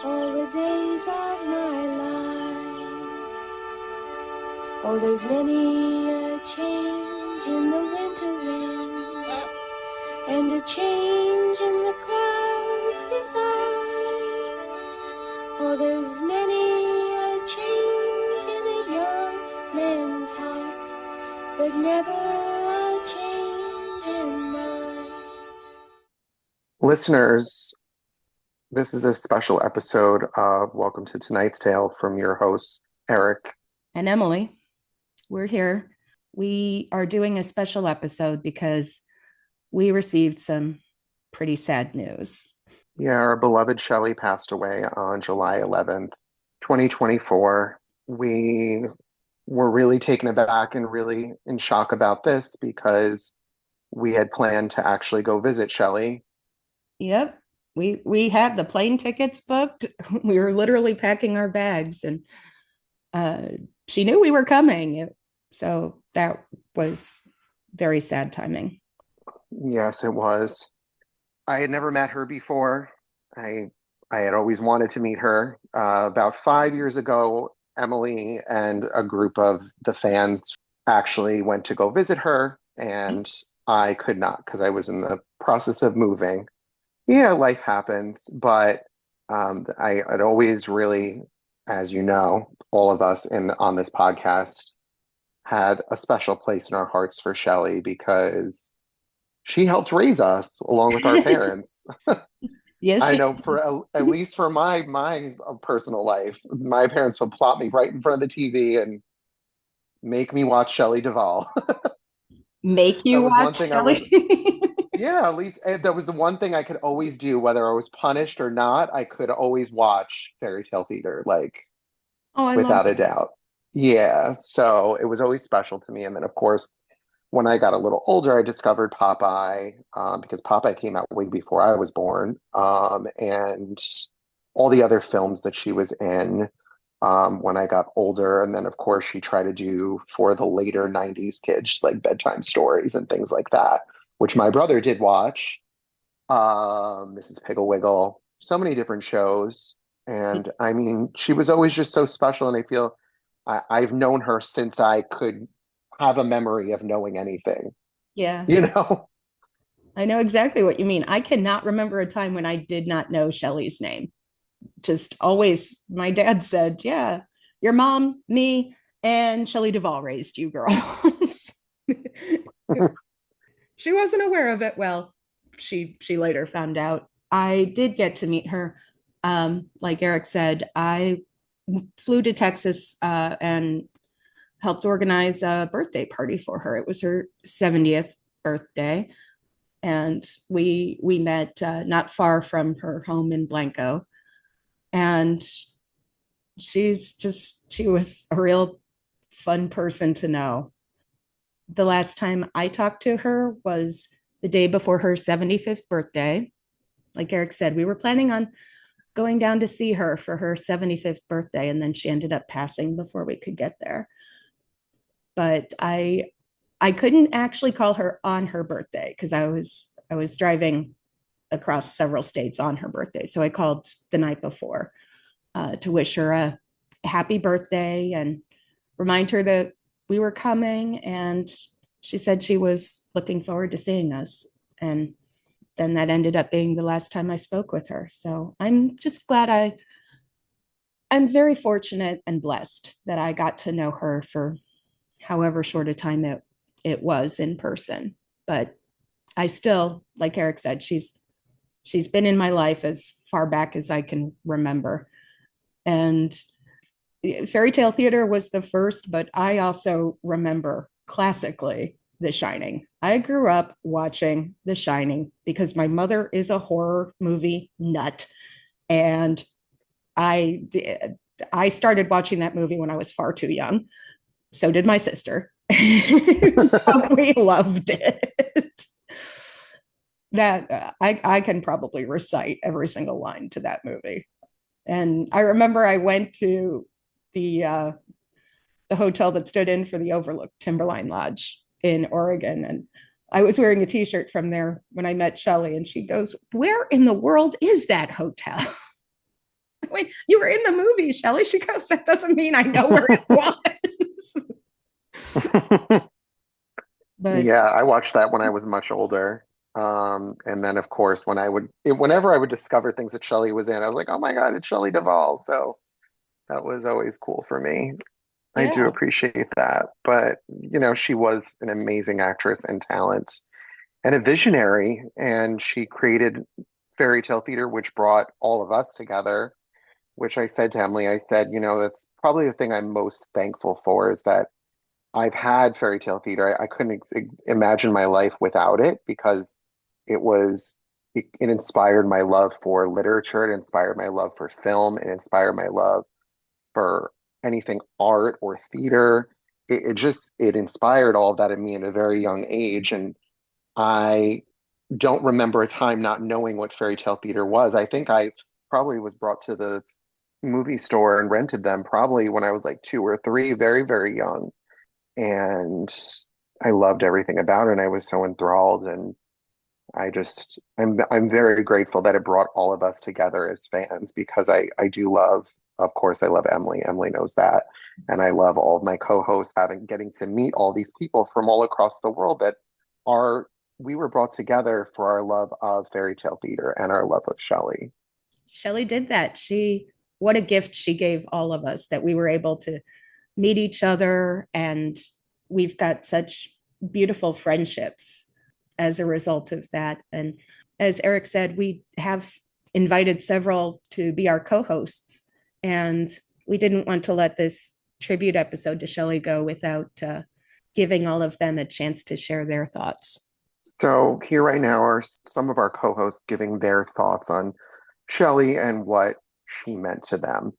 all the days of my life. Oh, there's many a change in the winter wind, and a change in the clouds' design. Oh, there's many a change in a young man's heart, but never a change in mine. Listeners, this is a special episode of Welcome to Tonight's Tale from your hosts, Eric. And Emily. We're here. We are doing a special episode because we received some pretty sad news. Yeah, our beloved Shelley passed away on July 11th, 2024. We were really taken aback and really in shock about this because we had planned to actually go visit Shelley. Yep. We had the plane tickets booked. We were literally packing our bags, and she knew we were coming. So that was very sad timing. Yes, it was. I had never met her before. I I had always wanted to meet her. About 5 years ago, Emily and a group of the fans actually went to go visit her, and I could not because I was in the process of moving. Yeah, life happens, but I had always really, as you know, all of us in on this podcast had a special place in our hearts for Shelley because she helped raise us along with our parents. Yes, I she. know for at least for my personal life, my parents would plop me right in front of the TV and make me watch Shelley Duvall. Make That you was one watch thing I was, Shelley. yeah, at least that was the one thing I could always do, whether I was punished or not. I could always watch Fairy Tale Theater, like Oh, I love without a it. doubt. Yeah, so it was always special to me. And then, of course, when I got a little older, I discovered Popeye because Popeye came out way before I was born, and all the other films that she was in when I got older. And then, of course, she tried to do for the later 90s kids, like bedtime stories and things like that, which my brother did watch. Mrs. Pigglewiggle, so many different shows. And I mean, she was always just so special. And I feel I've known her since I could have a memory of knowing anything, Yeah, you know? I know exactly what you mean. I cannot remember a time when I did not know Shelley's name. Just always, my dad said, "Yeah, your mom, me, and Shelley Duvall raised you girls." She wasn't aware of it. Well, she later found out. I did get to meet her. Like Eric said, I flew to Texas and helped organize a birthday party for her. It was her 70th birthday, and we met not far from her home in Blanco. And she was a real fun person to know. The last time I talked to her was the day before her 75th birthday. Like Eric said, we were planning on going down to see her for her 75th birthday, and then she ended up passing before we could get there. But I couldn't actually call her on her birthday because I was driving across several states on her birthday. So I called the night before to wish her a happy birthday and remind her that we were coming. And she said she was looking forward to seeing us. And then that ended up being the last time I spoke with her. So I'm just glad I'm very fortunate and blessed that I got to know her for however short a time it was in person. But I still, like Eric said, she's been in my life as far back as I can remember. And Fairy Tale Theater was the first, but I also remember classically The Shining. I grew up watching The Shining because my mother is a horror movie nut, and I I started watching that movie when I was far too young. So did my sister. We loved it. That I can probably recite every single line to that movie. And I remember I went to the uh, the hotel that stood in for the Overlook Timberline Lodge in Oregon, and I was wearing a T-shirt from there when I met Shelley, and she goes, "Where in the world is that hotel?" Wait, you were in the movie, Shelley? She goes, that doesn't mean I know where it was. But Yeah, I watched that when I was much older. And then of course whenever I would discover things that Shelley was in, I was like, oh my God, it's Shelley Duvall. So that was always cool for me. I do yeah, appreciate that. But, she was an amazing actress and talent and a visionary. And she created Fairy Tale Theater, which brought all of us together, which I said to Emily, I said, that's probably the thing I'm most thankful for is that I've had Fairy Tale Theater. I couldn't imagine my life without it because it was, it inspired my love for literature. It inspired my love for film. It inspired my love for anything art or theater. It inspired all of that in me at a very young age. And I don't remember a time not knowing what Fairy Tale Theater was. I think I probably was brought to the movie store and rented them probably when I was like 2 or 3, very, very young. And I loved everything about it. And I was so enthralled. And I'm very grateful that it brought all of us together as fans because I do love, of course, I love Emily. Emily knows that. And I love all of my co-hosts getting to meet all these people from all across the world that we were brought together for our love of Fairy Tale Theater and our love of Shelley. Shelley did that. What a gift she gave all of us that we were able to meet each other. And we've got such beautiful friendships as a result of that. And as Eric said, we have invited several to be our co-hosts. And we didn't want to let this tribute episode to Shelley go without giving all of them a chance to share their thoughts. So here right now are some of our co-hosts giving their thoughts on Shelley and what she meant to them.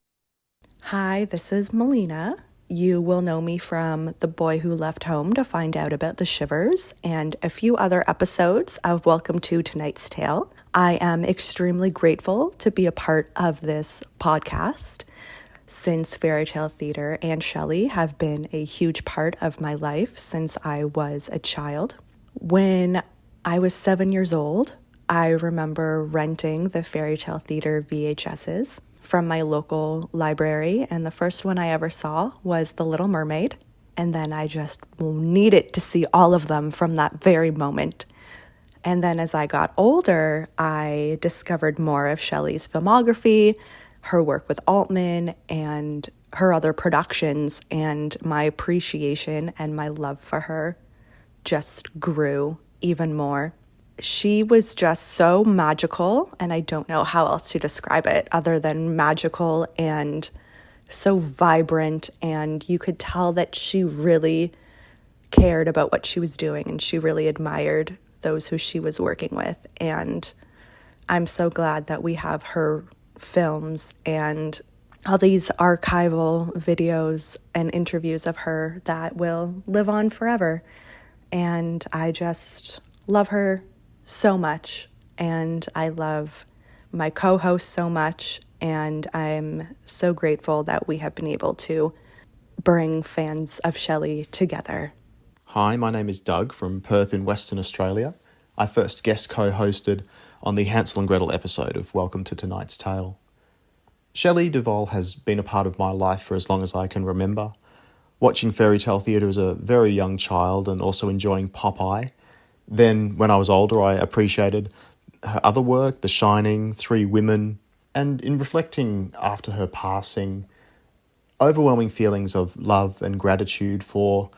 Hi, this is Melina. You will know me from The Boy Who Left Home to Find Out About the Shivers and a few other episodes of Welcome to Tonight's Tale. I am extremely grateful to be a part of this podcast since Fairy Tale Theater and Shelley have been a huge part of my life since I was a child. When I was 7 years old, I remember renting the Fairy Tale Theater VHSs from my local library, and the first one I ever saw was The Little Mermaid, and then I just needed to see all of them from that very moment. And then as I got older, I discovered more of Shelley's filmography, her work with Altman, and her other productions, and my appreciation and my love for her just grew even more. She was just so magical, and I don't know how else to describe it other than magical and so vibrant, and you could tell that she really cared about what she was doing and she really admired those who she was working with. And I'm so glad that we have her films and all these archival videos and interviews of her that will live on forever. And I just love her so much, and I love my co-host so much, and I'm so grateful that we have been able to bring fans of Shelley together. Hi, my name is Doug from Perth in Western Australia. I first guest co-hosted on the Hansel and Gretel episode of Welcome to Tonight's Tale. Shelley Duvall has been a part of my life for as long as I can remember. Watching Fairy Tale Theatre as a very young child and also enjoying Popeye. Then, when I was older, I appreciated her other work, The Shining, Three Women, and in reflecting after her passing, overwhelming feelings of love and gratitude for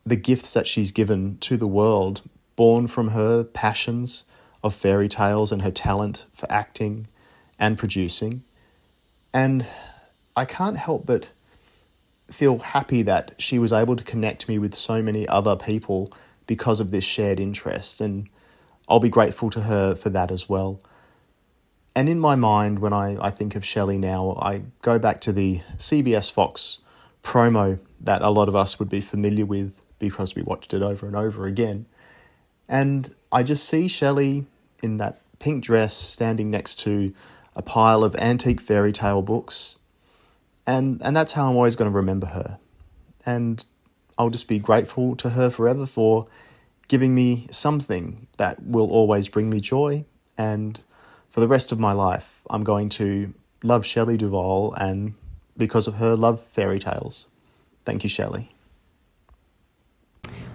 the gifts that she's given to the world, born from her passions of fairy tales and her talent for acting and producing. And I can't help but feel happy that she was able to connect me with so many other people because of this shared interest, and I'll be grateful to her for that as well. And in my mind, when I think of Shelley now, I go back to the CBS Fox promo that a lot of us would be familiar with because we watched it over and over again. And I just see Shelley in that pink dress standing next to a pile of antique fairy tale books. And that's how I'm always going to remember her. And I'll just be grateful to her forever for giving me something that will always bring me joy. And for the rest of my life, I'm going to love Shelley Duvall and because of her love fairy tales. Thank you, Shelley.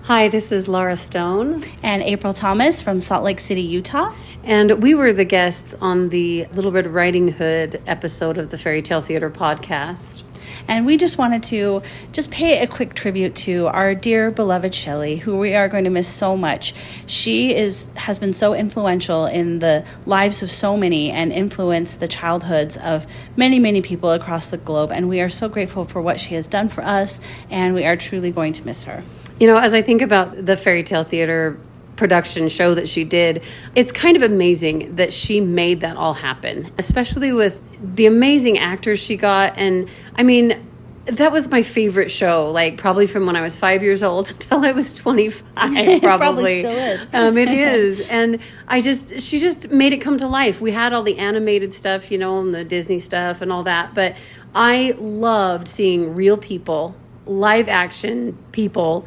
Hi, this is Laura Stone. And April Thomas from Salt Lake City, Utah. And we were the guests on the Little Red Riding Hood episode of the Faerie Tale Theatre podcast. And we just wanted to pay a quick tribute to our dear beloved Shelley, who we are going to miss so much. She has been so influential in the lives of so many and influenced the childhoods of many, many people across the globe. And we are so grateful for what she has done for us, and we are truly going to miss her. You know, as I think about the Faerie Tale Theatre production show that she did, it's kind of amazing that she made that all happen, especially with the amazing actors she got. And I mean, that was my favorite show, like probably from when I was 5 years old until I was 25, probably. Probably still is. It is. And she just made it come to life. We had all the animated stuff, you know, and the Disney stuff and all that. But I loved seeing real people, live action people,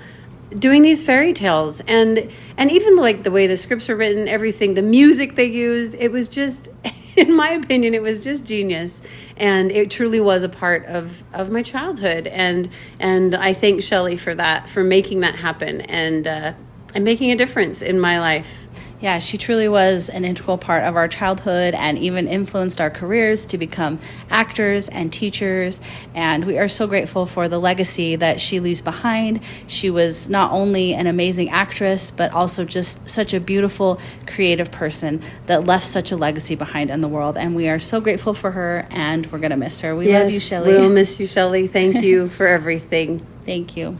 doing these fairy tales, and even like the way the scripts are written, everything, the music they used, it was just, in my opinion, it was just genius, and it truly was a part of my childhood, and I thank Shelley for that, for making that happen, and making a difference in my life. Yeah, she truly was an integral part of our childhood and even influenced our careers to become actors and teachers. And we are so grateful for the legacy that she leaves behind. She was not only an amazing actress, but also just such a beautiful, creative person that left such a legacy behind in the world. And we are so grateful for her, and we're going to miss her. We love you, Shelley. We'll miss you, Shelley. Thank you for everything. Thank you.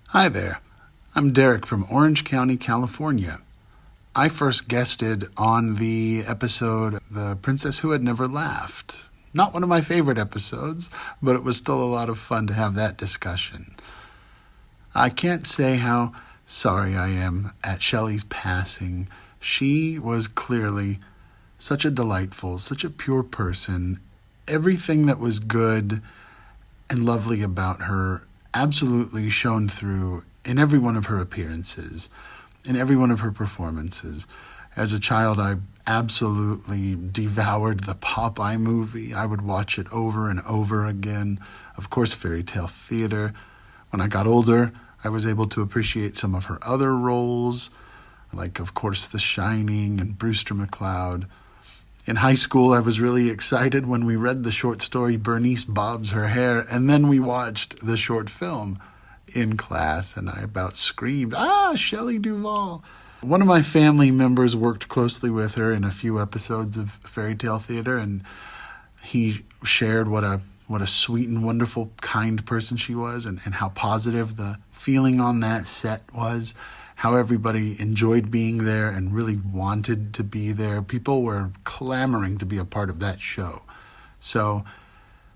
Hi there. I'm Derek from Orange County, California. I first guested on the episode The Princess Who Had Never Laughed. Not one of my favorite episodes, but it was still a lot of fun to have that discussion. I can't say how sorry I am at Shelley's passing. She was clearly such a delightful, such a pure person. Everything that was good and lovely about her absolutely shone through in every one of her appearances, in every one of her performances. As a child, I absolutely devoured the Popeye movie. I would watch it over and over again. Of course, Faerie Tale Theatre. When I got older, I was able to appreciate some of her other roles, like, of course, The Shining and Brewster McCloud. In high school, I was really excited when we read the short story Bernice Bobs Her Hair, and then we watched the short film in class, and I about screamed, Shelley Duvall. One of my family members worked closely with her in a few episodes of Faerie Tale Theatre, and he shared what a sweet and wonderful, kind person she was, and how positive the feeling on that set was, how everybody enjoyed being there and really wanted to be there. People were clamoring to be a part of that show. So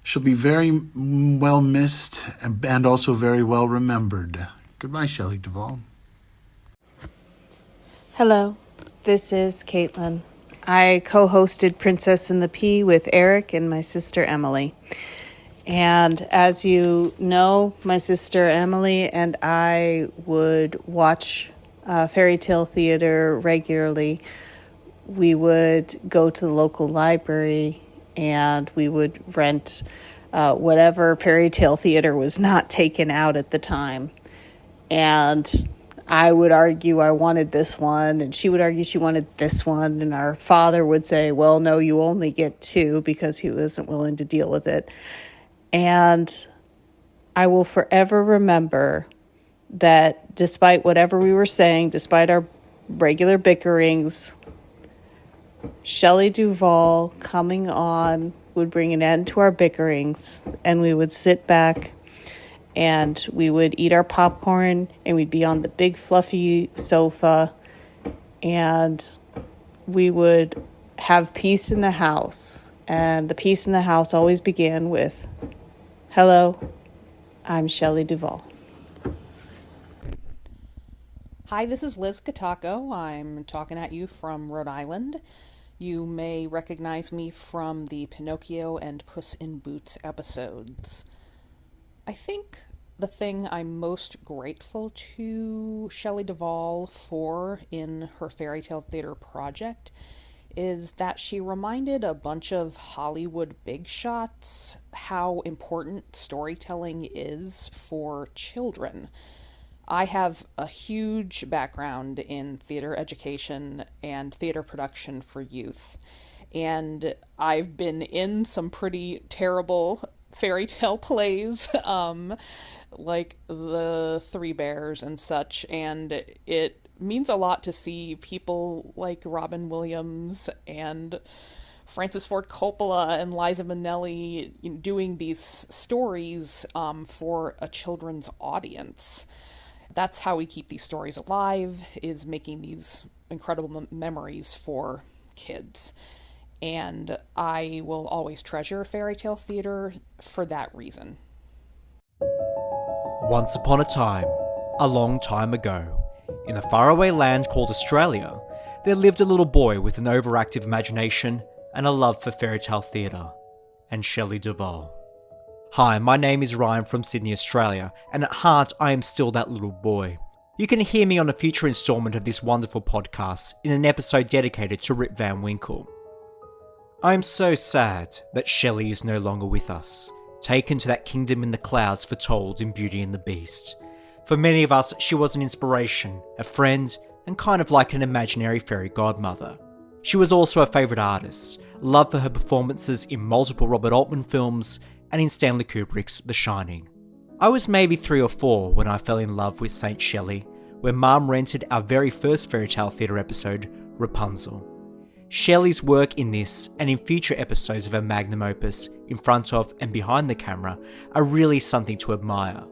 she'll be very well missed and also very well remembered. Goodbye, Shelley Duvall. Hello, this is Caitlin. I co-hosted Princess and the Pea with Eric and my sister Emily. And as you know, my sister Emily and I would watch Faerie Tale Theatre regularly. We would go to the local library and we would rent whatever Faerie Tale Theatre was not taken out at the time. And I would argue I wanted this one, and she would argue she wanted this one, and our father would say, well, no, you only get two, because he wasn't willing to deal with it. And I will forever remember that despite whatever we were saying, despite our regular bickerings, Shelley Duvall coming on would bring an end to our bickerings, and we would sit back and we would eat our popcorn, and we'd be on the big fluffy sofa, and we would have peace in the house. And the peace in the house always began with, hello, I'm Shelley Duvall. Hi, this is Liz Katako. I'm talking at you from Rhode Island. You may recognize me from the Pinocchio and Puss in Boots episodes. I think the thing I'm most grateful to Shelley Duvall for in her Faerie Tale Theatre project is that she reminded a bunch of Hollywood big shots how important storytelling is for children. I have a huge background in theater education and theater production for youth, and I've been in some pretty terrible fairy tale plays, like the Three Bears and such, and it means a lot to see people like Robin Williams and Francis Ford Coppola and Liza Minnelli doing these stories for a children's audience. That's how we keep these stories alive, is making these incredible memories for kids. And I will always treasure Faerie Tale Theatre for that reason. Once upon a time, a long time ago, in a faraway land called Australia, there lived a little boy with an overactive imagination and a love for fairy tale theatre, and Shelley Duvall. Hi, my name is Ryan from Sydney, Australia, and at heart I am still that little boy. You can hear me on a future instalment of this wonderful podcast in an episode dedicated to Rip Van Winkle. I am so sad that Shelley is no longer with us, taken to that kingdom in the clouds foretold in Beauty and the Beast. For many of us, she was an inspiration, a friend, and kind of like an imaginary fairy godmother. She was also a favourite artist, loved for her performances in multiple Robert Altman films and in Stanley Kubrick's The Shining. I was maybe 3 or 4 when I fell in love with Saint Shelley, when Mum rented our very first Fairy Tale Theatre episode, Rapunzel. Shelley's work in this and in future episodes of her magnum opus, in front of and behind the camera, are really something to admire.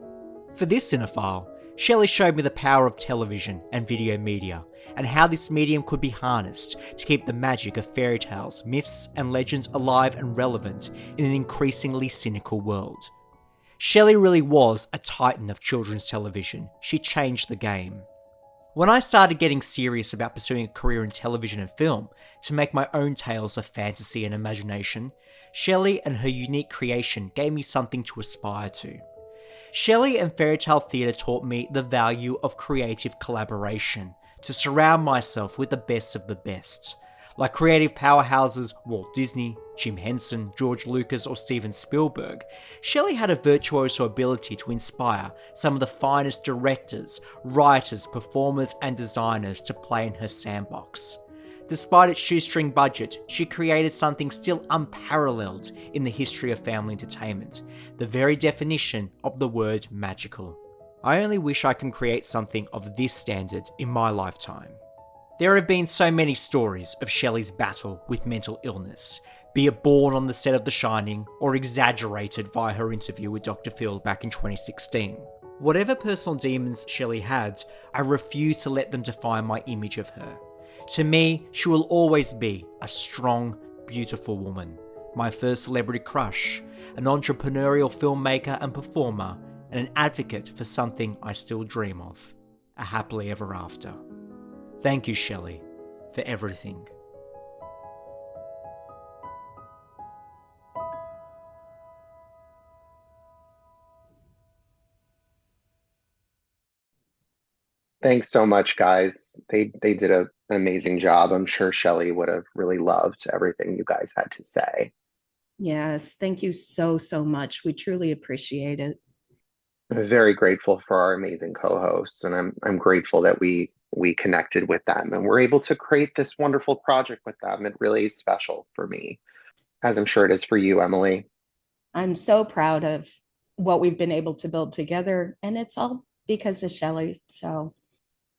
For this cinephile, Shelley showed me the power of television and video media, and how this medium could be harnessed to keep the magic of fairy tales, myths, and legends alive and relevant in an increasingly cynical world. Shelley really was a titan of children's television. She changed the game. When I started getting serious about pursuing a career in television and film to make my own tales of fantasy and imagination, Shelley and her unique creation gave me something to aspire to. Shelley and Fairy Tale Theatre taught me the value of creative collaboration, to surround myself with the best of the best. Like creative powerhouses Walt Disney, Jim Henson, George Lucas or Steven Spielberg, Shelley had a virtuoso ability to inspire some of the finest directors, writers, performers and designers to play in her sandbox. Despite its shoestring budget, she created something still unparalleled in the history of family entertainment, the very definition of the word magical. I only wish I can create something of this standard in my lifetime. There have been so many stories of Shelley's battle with mental illness, be it born on the set of The Shining or exaggerated via her interview with Dr. Phil back in 2016. Whatever personal demons Shelley had, I refuse to let them define my image of her. To me, she will always be a strong, beautiful woman, my first celebrity crush, an entrepreneurial filmmaker and performer, and an advocate for something I still dream of, a happily ever after. Thank you, Shelley, for everything. Thanks so much, guys. They did an amazing job. I'm sure Shelley would have really loved everything you guys had to say. Yes, thank you so, so much. We truly appreciate it. I'm very grateful for our amazing co-hosts, and I'm grateful that we connected with them and we're able to create this wonderful project with them. It really is special for me, as I'm sure it is for you, Emily. I'm so proud of what we've been able to build together, and it's all because of Shelley. So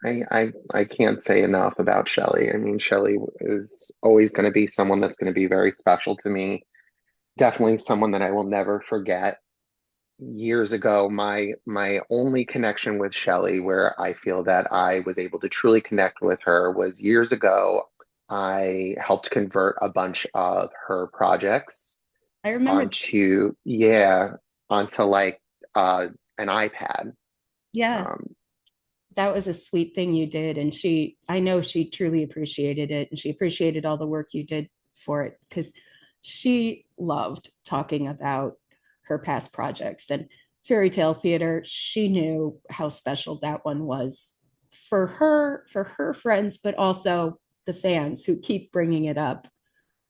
I can't say enough about Shelley. I mean, Shelley is always going to be someone that's going to be very special to me. Definitely someone that I will never forget. Years ago, my only connection with Shelley, where I feel that I was able to truly connect with her, was years ago. I helped convert a bunch of her projects I remember onto like an iPad. Yeah. That was a sweet thing you did. And I know she truly appreciated it. And she appreciated all the work you did for it, because she loved talking about her past projects. And Fairy Tale Theatre, she knew how special that one was for her friends, but also the fans who keep bringing it up.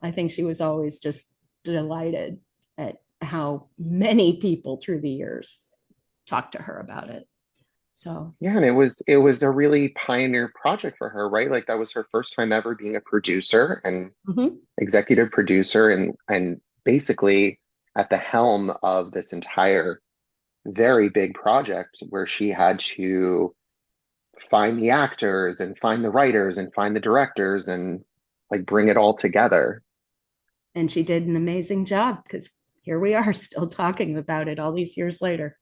I think she was always just delighted at how many people through the years talked to her about it. So Yeah, and it was a really pioneer project for her, right? Like that was her first time ever being a producer and executive producer and basically at the helm of this entire very big project where she had to find the actors and find the writers and find the directors and like bring it all together. and she did an amazing job because here we are still talking about it all these years later.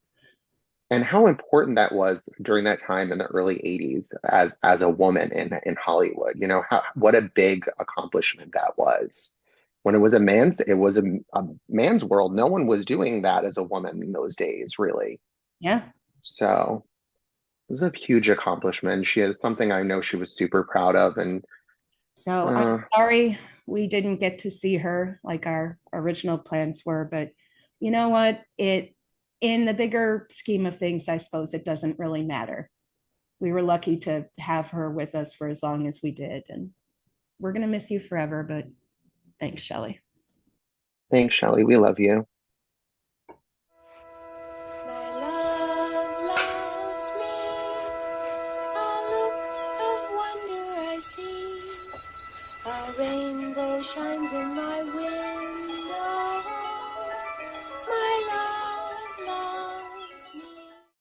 And how important that was during that time in the early 80s as a woman in Hollywood. You know, what a big accomplishment that was. When it was a man's world. No one was doing that as a woman in those days, really. Yeah. So it was a huge accomplishment. She is something I know she was super proud of. And So I'm sorry we didn't get to see her like our original plans were, but you know what? In the bigger scheme of things, I suppose it doesn't really matter. We were lucky to have her with us for as long as we did, and we're going to miss you forever, but thanks, Shelley. Thanks, Shelley. We love you.